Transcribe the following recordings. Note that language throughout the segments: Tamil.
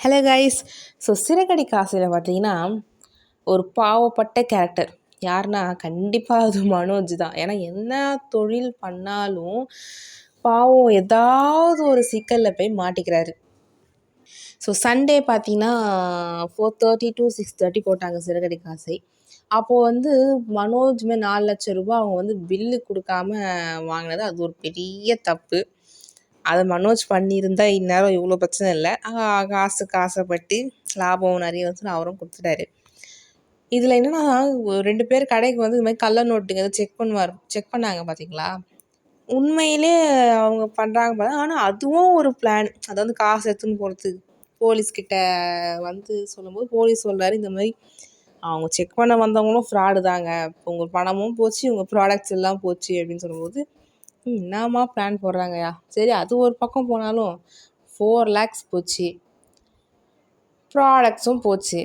Hello guys. ஸோ சிறகடி காசில் பார்த்தீங்கன்னா ஒரு பாவப்பட்ட கேரக்டர் யாருன்னா கண்டிப்பாக அது மனோஜ் தான். ஏன்னா என்ன தொழில் பண்ணாலும் பாவம் ஏதாவது ஒரு சிக்கலில் போய் மாட்டிக்கிறாரு. ஸோ சண்டே பார்த்தீங்கன்னா 4:30 to 6:30 போட்டாங்க சிறகடி காசை. அப்போது வந்து மனோஜ்மே 4 லட்சம் ரூபா அவங்க வந்து பில்லு கொடுக்காம வாங்கினது அது ஒரு பெரிய தப்பு. அதை மனோஜ் பண்ணியிருந்தா இந்நேரம் இவ்வளோ பிரச்சனை இல்லை. காசுக்கு ஆசைப்பட்டு லாபம் நிறைய வந்து அவரும் கொடுத்துட்டாரு. இதில் என்னென்னா 2 பேர் கடைக்கு வந்து இது மாதிரி கள்ள நோட்டுங்க செக் பண்ணாங்க பார்த்தீங்களா. உண்மையிலே அவங்க பண்ணுறாங்க பார்த்தா, ஆனால் அதுவும் ஒரு பிளான். அதாவது காசு எடுத்துன்னு போகிறதுக்கு போலீஸ்கிட்ட வந்து சொல்லும்போது போலீஸ் சொல்கிறாரு, இந்த மாதிரி அவங்க செக் பண்ண வந்தவங்களும் ஃப்ராடு தாங்க, உங்கள் பணமும் போச்சு, உங்கள் ப்ராடக்ட்ஸ் எல்லாம் போச்சு அப்படின்னு சொல்லும்போது என்னம்மா பிளான் போடுறாங்கய்யா. சரி, அது ஒரு பக்கம் போனாலும் 4 lakhs போச்சு, ப்ராடக்ட்ஸும் போச்சு.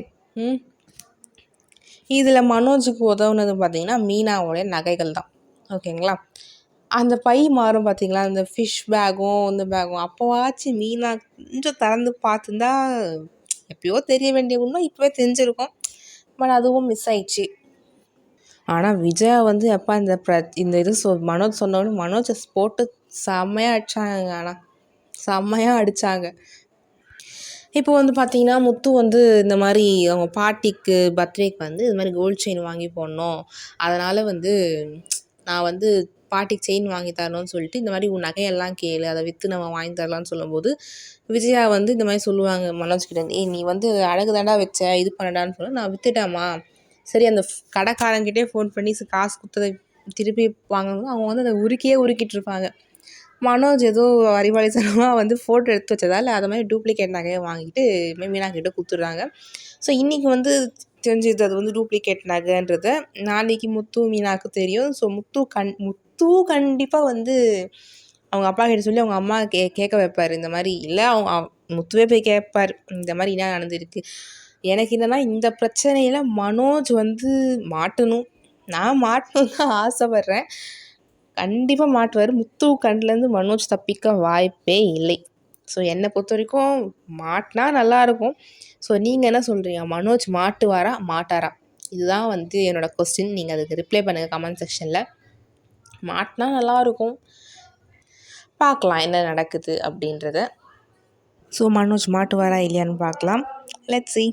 இதில் மனோஜுக்கு உதவுனது பார்த்தீங்கன்னா மீனாவோடைய நகைகள் தான். ஓகேங்களா. அந்த பை மாறும் பார்த்தீங்களா, அந்த ஃபிஷ் பேக்கும் இந்த பேக்கும் அப்போவாச்சும் மீனா கொஞ்சம் திறந்து பார்த்துருந்தா எப்பயோ தெரிய வேண்டிய உண்மை இப்போவே தெரிஞ்சிருக்கும். பட் அதுவும் மிஸ் ஆயிடுச்சு. ஆனால் விஜயா வந்து எப்போ இந்த இது மனோஜ் சொன்னோன்னு மனோஜை போட்டு செம்மையாக அடித்தாங்க. ஆனால் செம்மையாக அடித்தாங்க. இப்போ வந்து பார்த்திங்கன்னா முத்து வந்து இந்த மாதிரி அவங்க பாட்டிக்கு பர்த்டேக்கு வந்து இது மாதிரி கோல்டு செயின் வாங்கி போடணும், அதனால் வந்து நான் வந்து பாட்டிக்கு செயின் வாங்கி தரணும்னு சொல்லிட்டு இந்த மாதிரி உன் நகையெல்லாம் கேளு, அதை விற்று நம்ம வாங்கி தரலான்னு சொல்லும்போது விஜயா வந்து இந்த மாதிரி சொல்லுவாங்க மனோஜ்கிட்ட, நீ வந்து அழகு தாண்டா வச்ச, இது பண்ணடான்னு சொல்ல, நான் விற்றுட்டாமா. சரி, அந்த கடைக்காரங்கிட்டே ஃபோன் பண்ணி காசு கொடுத்ததை திருப்பி வாங்கணும். அவங்க வந்து அதை உருக்கிட்டு இருப்பாங்க. மனோஜ் ஏதோ அறிவாளித்தனமாக வந்து ஃபோட்டோ எடுத்து வச்சதால் அதை மாதிரி டூப்ளிகேட் நகையை வாங்கிட்டு மீனா கிட்ட கொடுத்துட்றாங்க. ஸோ இன்றைக்கி வந்து தெரிஞ்சுது அது வந்து டூப்ளிகேட் நகைன்றதை. நாளைக்கு முத்து மீனாவுக்கு தெரியும். ஸோ முத்து கண்டிப்பாக வந்து அவங்க அப்பா கிட்ட சொல்லி அவங்க அம்மா கேட்க வைப்பார். இந்த மாதிரி இல்லை, அவங்க முத்துவே போய் கேட்பார், இந்த மாதிரி என்ன நடந்துருக்கு. எனக்கு என்னென்னா இந்த பிரச்சனையில் மனோஜ் வந்து மாட்டணும், நான் மாட்டணும் தான் ஆசைப்பட்றேன். கண்டிப்பாக மாட்டுவார். முத்து கண்லேருந்து மனோஜ் தப்பிக்க வாய்ப்பே இல்லை. ஸோ என்னை பொறுத்த வரைக்கும் மாட்டினா நல்லாயிருக்கும். ஸோ நீங்கள் என்ன சொல்கிறீங்க, மனோஜ் மாட்டுவாரா மாட்டாரா? இதுதான் வந்து என்னோடய கொஸ்டின். நீங்கள் அதுக்கு ரிப்ளை பண்ணுங்கள் கமெண்ட் செக்ஷனில். மாட்டினா நல்லாயிருக்கும், பார்க்கலாம் என்ன நடக்குது அப்படின்றத. ஸோ மனோஜ் மாட்டுவாரா இல்லையான்னு பார்க்கலாம். Let's see.